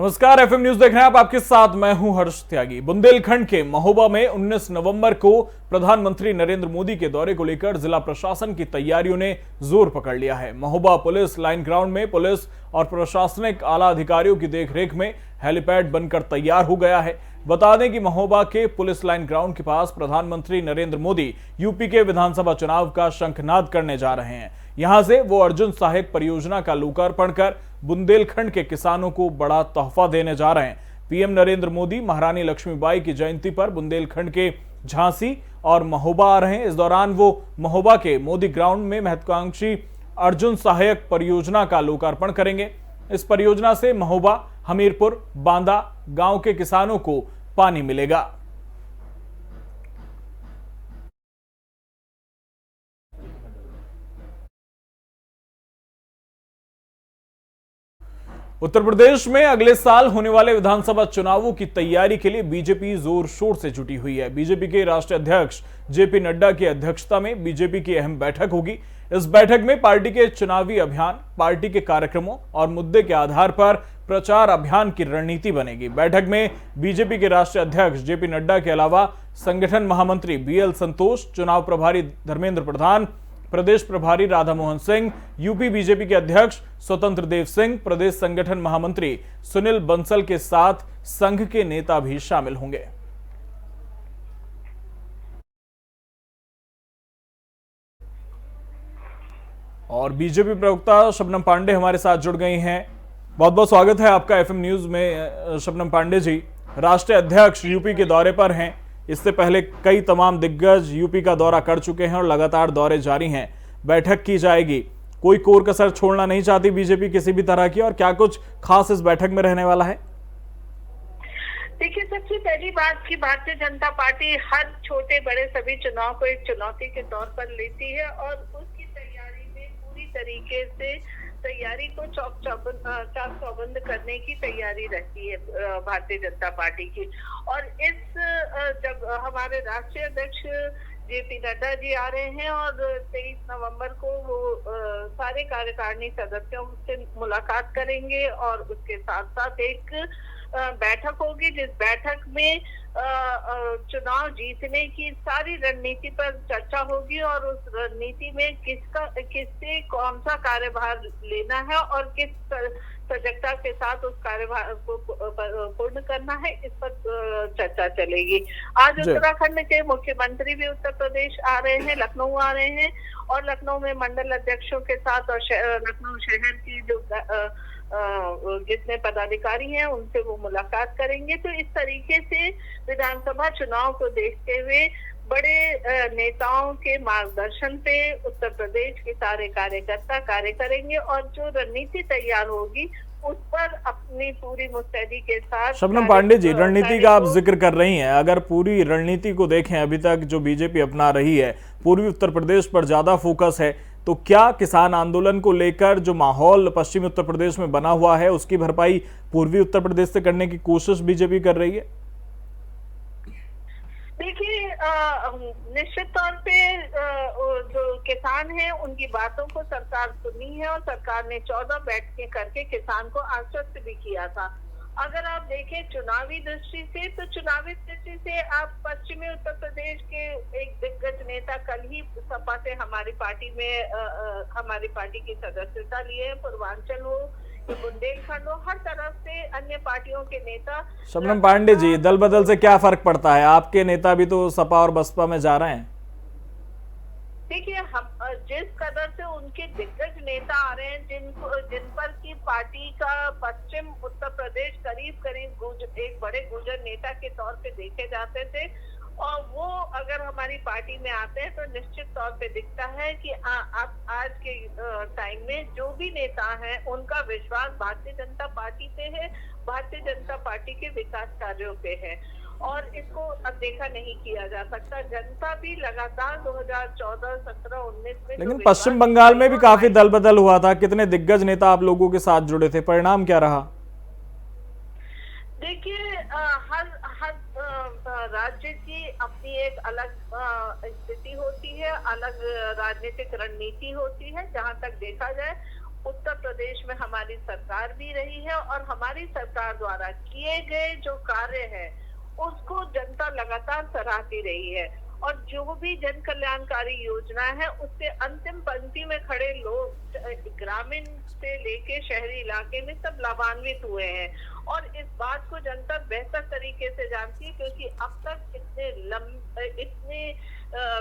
नमस्कार, FM news देख रहे हैं आप। आपके साथ मैं हूं हर्ष त्यागी। बुंदेलखंड के महोबा में 19 नवंबर को प्रधानमंत्री नरेंद्र मोदी के दौरे को लेकर जिला प्रशासन की तैयारियों ने जोर पकड़ लिया है। महोबा पुलिस लाइन ग्राउंड में पुलिस और प्रशासनिक आला अधिकारियों की देखरेख में हेलीपैड बनकर तैयार हो गया है। बता दें कि महोबा के पुलिस लाइन ग्राउंड के पास प्रधानमंत्री नरेंद्र मोदी यूपी के विधानसभा चुनाव का शंखनाद करने जा रहे हैं। यहां से वो अर्जुन सहायक परियोजना का लोकार्पण कर बुंदेलखंड के किसानों को बड़ा तोहफा देने जा रहे हैं। पीएम नरेंद्र मोदी महारानी लक्ष्मीबाई की जयंती पर बुंदेलखंड के झांसी और महोबा आ रहे हैं। इस दौरान वो महोबा के मोदी ग्राउंड में महत्वाकांक्षी अर्जुन सहायक परियोजना का लोकार्पण करेंगे। इस परियोजना से महोबा, हमीरपुर, बांदा गांव के किसानों को पानी मिलेगा। उत्तर प्रदेश में अगले साल होने वाले विधानसभा चुनावों की तैयारी के लिए बीजेपी जोर शोर से जुटी हुई है। बीजेपी के राष्ट्रीय अध्यक्ष जेपी नड्डा की अध्यक्षता में बीजेपी की अहम बैठक होगी। इस बैठक में पार्टी के चुनावी अभियान, पार्टी के कार्यक्रमों और मुद्दे के आधार पर प्रचार अभियान की रणनीति बनेगी। बैठक में बीजेपी के राष्ट्रीय अध्यक्ष जेपी नड्डा के अलावा संगठन महामंत्री बीएल संतोष, चुनाव प्रभारी धर्मेंद्र प्रधान, प्रदेश प्रभारी राधा मोहन सिंह, यूपी बीजेपी के अध्यक्ष स्वतंत्र देव सिंह, प्रदेश संगठन महामंत्री सुनील बंसल के साथ संघ के नेता भी शामिल होंगे। और बीजेपी प्रवक्ता शबनम पांडे हमारे साथ जुड़ गई हैं। बहुत बहुत स्वागत है आपका एफएम न्यूज में शबनम पांडे जी। राष्ट्रीय अध्यक्ष यूपी के दौरे पर हैं। इससे पहले कई तमाम दिग्गज यूपी का दौरा कर चुके हैं और लगातार दौरे जारी हैं। बैठक की जाएगी, कोई कोर कसर छोड़ना नहीं चाहती बीजेपी किसी भी तरह की, और क्या कुछ खास इस बैठक में रहने वाला है? देखिए, सबसे पहली बात की भारतीय जनता पार्टी हर छोटे बड़े सभी चुनाव को एक चुनौती के तौर पर लेती है और उसकी तैयारी में पूरी तरीके से तैयारी को चाक चौबंद करने की तैयारी रहती है भारतीय जनता पार्टी की। और इस जब हमारे राष्ट्रीय अध्यक्ष जेपी नड्डा जी आ रहे हैं और 23 नवंबर को वो सारे कार्यकारिणी सदस्यों से मुलाकात करेंगे और उसके साथ साथ एक बैठक होगी, जिस बैठक में चुनाव जीतने की सारी रणनीति पर चर्चा होगी और उस रणनीति में किससे कौन सा कार्यभार लेना है और किस सजगता के साथ उस कार्यभार को पूर्ण करना है, इस पर चर्चा चलेगी। आज उत्तराखंड के मुख्यमंत्री भी उत्तर प्रदेश आ रहे हैं, लखनऊ आ रहे हैं और लखनऊ में मंडल अध्यक्षों के साथ और लखनऊ शहर की जो जितने पदाधिकारी हैं उनसे वो मुलाकात करेंगे। तो इस तरीके से विधानसभा चुनाव को देखते हुए बड़े नेताओं के मार्गदर्शन पे उत्तर प्रदेश के सारे कार्यकर्ता कार्य करेंगे और जो रणनीति तैयार होगी उस पर अपनी पूरी मुस्तैदी के साथ। शबनम पांडे जी, रणनीति का आप जिक्र कर रही हैं, अगर पूरी रणनीति को देखें अभी तक जो बीजेपी अपना रही है, पूर्वी उत्तर प्रदेश पर ज्यादा फोकस है, तो क्या किसान आंदोलन को लेकर जो माहौल पश्चिमी उत्तर प्रदेश में बना हुआ है उसकी भरपाई पूर्वी उत्तर प्रदेश से करने की कोशिश बीजेपी कर रही है? देखिए, निश्चित तौर पे जो किसान हैं उनकी बातों को सरकार सुनी है और सरकार ने 14 बैठकें करके किसान को आश्वस्त भी किया था। अगर आप देखें चुनावी दृष्टि से, तो चुनावी दृष्टि से आप पश्चिमी उत्तर प्रदेश के एक दिग्गज नेता कल ही सपा से हमारी पार्टी की सदस्यता लिए है। पूर्वांचल हो, बुंदेलखंड हो, हर तरफ से अन्य पार्टियों के नेता। शबनम पांडे जी, दल बदल से क्या फर्क पड़ता है? आपके नेता भी तो सपा और बसपा में जा रहे हैं। देखिए, हम जिस कदर से उनके दिग्गज नेता आ रहे हैं, जिन पर की पार्टी का पश्चिम उत्तर प्रदेश करीब एक बड़े गुर्जर नेता के तौर पे देखे जाते थे, और वो अगर हमारी पार्टी में आते हैं तो निश्चित तौर पे दिखता है कि आज के टाइम में जो भी नेता हैं उनका विश्वास भारतीय जनता पार्टी पे है, भारतीय जनता पार्टी के विकास कार्यों पे है और इसको अब देखा नहीं किया जा सकता। जनता भी लगातार 2014, 17, 19 में, लेकिन पश्चिम बंगाल में भी काफी दल बदल हुआ था, कितने दिग्गज नेता आप लोगों के साथ जुड़े थे, परिणाम क्या रहा? देखिए, हर राज्य की अपनी एक अलग स्थिति होती है, अलग राजनीतिक रणनीति होती है। जहां तक देखा जाए उत्तर प्रदेश में हमारी सरकार भी रही है और हमारी सरकार द्वारा किए गए जो कार्य है उसको जनता लगातार सराहती रही है। और जो भी जन कल्याणकारी योजना है उससे अंतिम पंक्ति में खड़े लोग ग्रामीण से लेके शहरी इलाके में सब लाभान्वित हुए हैं। और इस बात को जनता बेहतर तरीके से जानती है क्योंकि अब तक इतने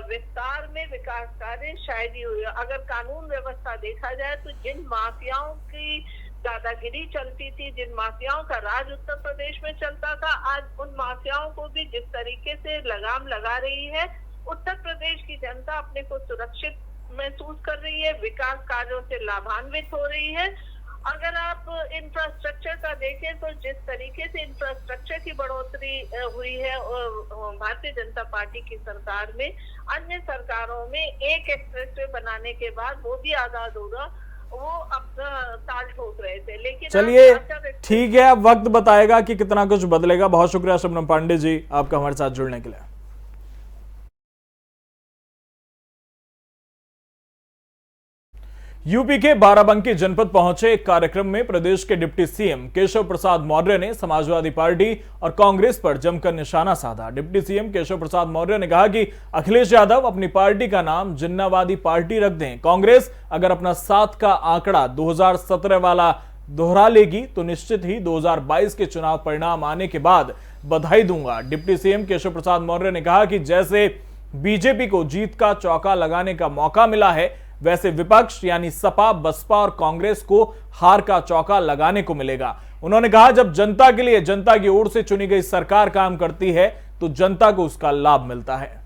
विस्तार में विकास कार्य शायद ही हुए। अगर कानून व्यवस्था देखा जाए तो जिन माफियाओं की दादागिरी चलती थी, जिन माफियाओं का राज उत्तर प्रदेश में चलता था, आज उन माफियाओं को भी जिस तरीके से लगाम लगा रही है, उत्तर प्रदेश की जनता अपने को सुरक्षित महसूस कर रही है, विकास कार्यों से लाभान्वित हो रही है। अगर आप इंफ्रास्ट्रक्चर का देखें तो जिस तरीके से इंफ्रास्ट्रक्चर की बढ़ोतरी हुई है भारतीय जनता पार्टी की सरकार में, अन्य सरकारों में एक एक्सप्रेसवे बनाने के बाद वो भी आजाद होगा, वो अपना ताल ठोक रहे थे। लेकिन चलिए ठीक है, अब वक्त बताएगा कि कितना कुछ बदलेगा। बहुत शुक्रिया शबनम पांडे जी आपका हमारे साथ जुड़ने के लिए। यूपी के बाराबंकी जनपद पहुंचे एक कार्यक्रम में प्रदेश के डिप्टी सीएम केशव प्रसाद मौर्य ने समाजवादी पार्टी और कांग्रेस पर जमकर निशाना साधा। डिप्टी सीएम केशव प्रसाद मौर्य ने कहा कि अखिलेश यादव अपनी पार्टी का नाम जिन्नावादी पार्टी रख दें। कांग्रेस अगर अपना 7 का आंकड़ा 2017 वाला दोहरा लेगी तो निश्चित ही 2022 के चुनाव परिणाम आने के बाद बधाई दूंगा। डिप्टी सीएम केशव प्रसाद मौर्य ने कहा कि जैसे बीजेपी को जीत का चौका लगाने का मौका मिला है, वैसे विपक्ष यानी सपा, बसपा और कांग्रेस को हार का चौका लगाने को मिलेगा। उन्होंने कहा जब जनता के लिए जनता की ओर से चुनी गई सरकार काम करती है तो जनता को उसका लाभ मिलता है।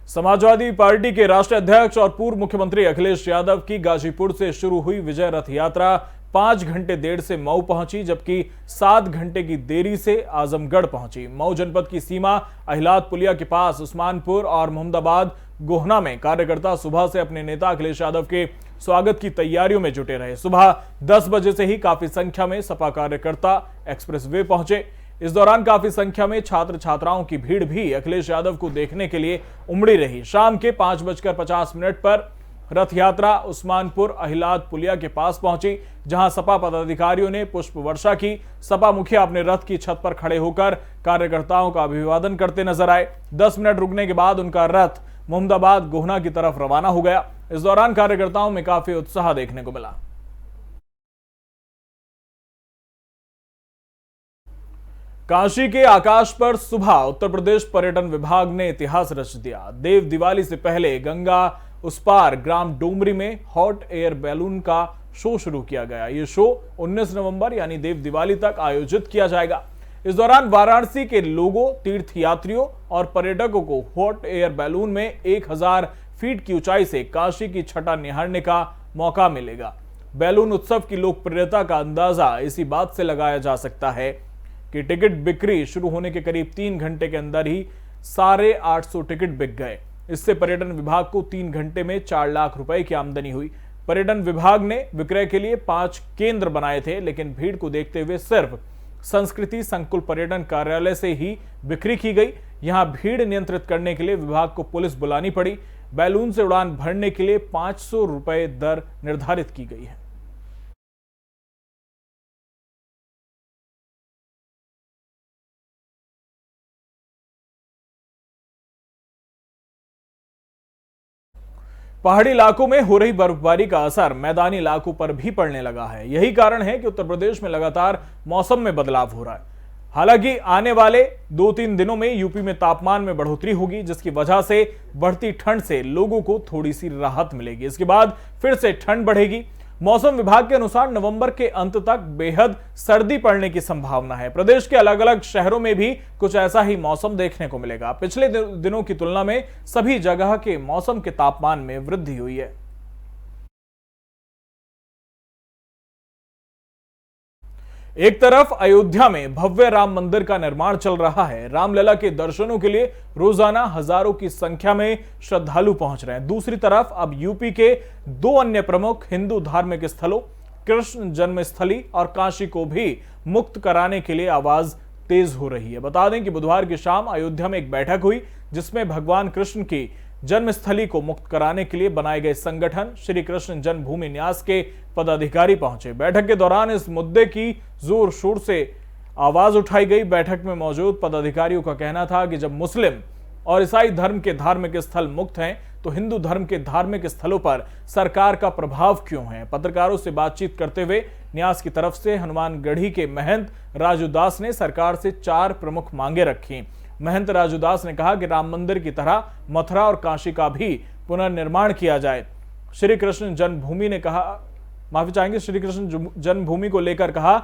समाजवादी पार्टी के राष्ट्रीय अध्यक्ष और पूर्व मुख्यमंत्री अखिलेश यादव की गाजीपुर से शुरू हुई विजय रथ यात्रा 5 घंटे देर से मऊ पहुंची, जबकि 7 घंटे की देरी से आजमगढ़ पहुंची। मऊ जनपद की सीमा अहिलाद पुलिया के पास उस्मानपुर और मोहम्मदाबाद गोहना में कार्यकर्ता सुबह से अपने नेता अखिलेश यादव के स्वागत की तैयारियों में जुटे रहे। सुबह 10 बजे से ही काफी संख्या में सपा कार्यकर्ता एक्सप्रेस वे पहुंचे। इस दौरान काफी संख्या में छात्र छात्राओं की भीड़ भी अखिलेश यादव को देखने के लिए उमड़ी रही। शाम के 5:50 पर रथ यात्रा उस्मानपुर अहिलाद पुलिया के पास पहुंची, जहां सपा पदाधिकारियों ने पुष्प वर्षा की। सपा मुखिया अपने रथ की छत पर खड़े होकर कार्यकर्ताओं का अभिवादन करते नजर आए। 10 मिनट रुकने के बाद उनका रथ मोहम्मदाबाद गोहना की तरफ रवाना हो गया। इस दौरान कार्यकर्ताओं में काफी उत्साह देखने को मिला। काशी के आकाश पर सुबह उत्तर प्रदेश पर्यटन विभाग ने इतिहास रच दिया। देव दिवाली से पहले गंगा उस पार ग्राम डोमरी में हॉट एयर बैलून का शो शुरू किया गया। यह शो 19 नवंबर यानी देव दिवाली तक आयोजित किया जाएगा। इस दौरान वाराणसी के लोगों, तीर्थयात्रियों और पर्यटकों को हॉट एयर बैलून में 1000 फीट की ऊंचाई से काशी की छटा निहारने का मौका मिलेगा। बैलून उत्सव की लोकप्रियता का अंदाजा इसी बात से लगाया जा सकता है कि टिकट बिक्री शुरू होने के करीब 3 घंटे के अंदर ही 850 टिकट बिक गए। इससे पर्यटन विभाग को 3 घंटे में 4 लाख रुपए की आमदनी हुई। पर्यटन विभाग ने विक्रय के लिए 5 केंद्र बनाए थे, लेकिन भीड़ को देखते हुए सिर्फ संस्कृति संकुल पर्यटन कार्यालय से ही बिक्री की गई। यहां भीड़ नियंत्रित करने के लिए विभाग को पुलिस बुलानी पड़ी। बैलून से उड़ान भरने के लिए 500 रुपए दर निर्धारित की गई है। पहाड़ी इलाकों में हो रही बर्फबारी का असर मैदानी इलाकों पर भी पड़ने लगा है। यही कारण है कि उत्तर प्रदेश में लगातार मौसम में बदलाव हो रहा है। हालांकि आने वाले 2-3 दिनों में यूपी में तापमान में बढ़ोतरी होगी, जिसकी वजह से बढ़ती ठंड से लोगों को थोड़ी सी राहत मिलेगी। इसके बाद फिर से ठंड बढ़ेगी। मौसम विभाग के अनुसार नवंबर के अंत तक बेहद सर्दी पड़ने की संभावना है। प्रदेश के अलग अलग शहरों में भी कुछ ऐसा ही मौसम देखने को मिलेगा। पिछले दिनों की तुलना में सभी जगह के मौसम के तापमान में वृद्धि हुई है। एक तरफ अयोध्या में भव्य राम मंदिर का निर्माण चल रहा है। रामलला के दर्शनों के लिए रोजाना हजारों की संख्या में श्रद्धालु पहुंच रहे हैं। दूसरी तरफ अब यूपी के 2 अन्य प्रमुख हिंदू धार्मिक स्थलों कृष्ण जन्मस्थली और काशी को भी मुक्त कराने के लिए आवाज तेज हो रही है। बता दें कि बुधवार की शाम अयोध्या में एक बैठक हुई, जिसमें भगवान कृष्ण की जन्मस्थली को मुक्त कराने के लिए बनाए गए संगठन श्री कृष्ण जन्मभूमि न्यास के पदाधिकारी पहुंचे। बैठक के दौरान इस मुद्दे की जोर शोर से आवाज उठाई गई। बैठक में मौजूद पदाधिकारियों का कहना था कि जब मुस्लिम और ईसाई धर्म के धार्मिक स्थल मुक्त हैं तो हिंदू धर्म के धार्मिक स्थलों पर सरकार का प्रभाव क्यों है। पत्रकारों से बातचीत करते हुए न्यास की तरफ से हनुमानगढ़ी के महंत राजू दास ने सरकार से 4 प्रमुख मांगे रखी। महंत राजू दास ने कहा कि राम मंदिर की तरह मथुरा और काशी का भी पुनर्निर्माण किया जाए। श्री कृष्ण जन्मभूमि ने कहा, माफी चाहेंगे, श्री कृष्ण जन्मभूमि को लेकर कहा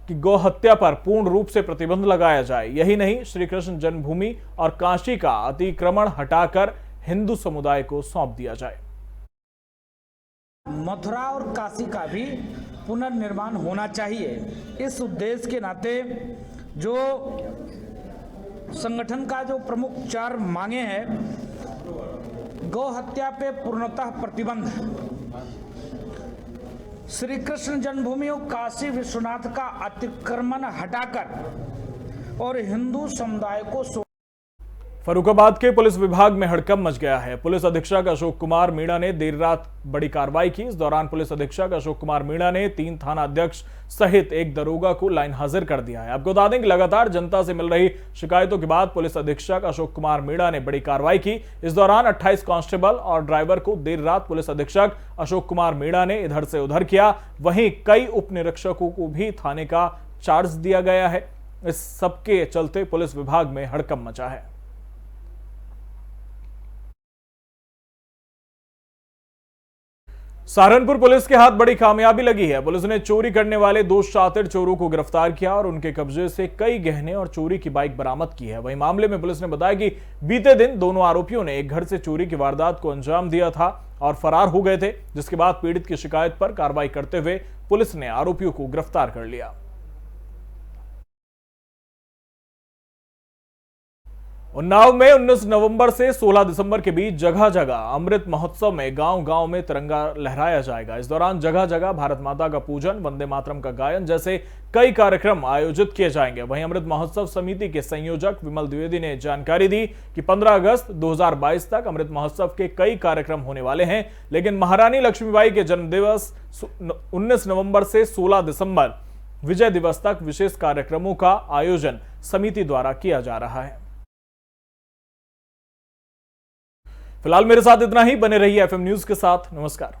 कि गौ हत्या पर पूर्ण रूप से प्रतिबंध लगाया जाए। यही नहीं, श्री कृष्ण जन्मभूमि और काशी का अतिक्रमण हटाकर हिंदू समुदाय को सौंप दिया जाए। मथुरा और काशी का भी पुनर्निर्माण होना चाहिए। इस उद्देश्य के नाते जो संगठन का जो प्रमुख 4 मांगे हैं, गौ हत्या पे पूर्णतः प्रतिबंध, श्री कृष्ण जन्मभूमि और काशी विश्वनाथ का अतिक्रमण हटाकर और हिंदू समुदाय को। फर्रुखाबाद के पुलिस विभाग में हड़कंप मच गया है। पुलिस अधीक्षक अशोक कुमार मीणा ने देर रात बड़ी कार्रवाई की। इस दौरान पुलिस अधीक्षक अशोक कुमार मीणा ने 3 थाना अध्यक्ष सहित एक दरोगा को लाइन हाजिर कर दिया है। आपको बता दें कि लगातार जनता से मिल रही शिकायतों के बाद पुलिस अधीक्षक अशोक कुमार मीणा ने बड़ी कार्रवाई की। इस दौरान 28 कांस्टेबल और ड्राइवर को देर रात पुलिस अधीक्षक अशोक कुमार मीणा ने इधर से उधर किया। वहीं कई उप निरीक्षकों को भी थाने का चार्ज दिया गया है। इस सबके चलते पुलिस विभाग में हड़कंप मचा है। सहारनपुर पुलिस के हाथ बड़ी कामयाबी लगी है। पुलिस ने चोरी करने वाले 2 शातिर चोरों को गिरफ्तार किया और उनके कब्जे से कई गहने और चोरी की बाइक बरामद की है। वहीं मामले में पुलिस ने बताया कि बीते दिन दोनों आरोपियों ने एक घर से चोरी की वारदात को अंजाम दिया था और फरार हो गए थे, जिसके बाद पीड़ित की शिकायत पर कार्रवाई करते हुए पुलिस ने आरोपियों को गिरफ्तार कर लिया। उन्नाव में 19 नवंबर से 16 दिसंबर के बीच जगह जगह अमृत महोत्सव में गांव-गांव में तिरंगा लहराया जाएगा। इस दौरान जगह जगह भारत माता का पूजन, वंदे मातरम का गायन जैसे कई कार्यक्रम आयोजित किए जाएंगे। वहीं अमृत महोत्सव समिति के संयोजक विमल द्विवेदी ने जानकारी दी कि 15 अगस्त 2022 तक अमृत महोत्सव के कई कार्यक्रम होने वाले हैं, लेकिन महारानी लक्ष्मीबाई के जन्मदिवस 19 नवंबर से 16 दिसंबर विजय दिवस तक विशेष कार्यक्रमों का आयोजन समिति द्वारा किया जा रहा है। फिलहाल मेरे साथ इतना ही। बने रहिए एफएम न्यूज के साथ। नमस्कार।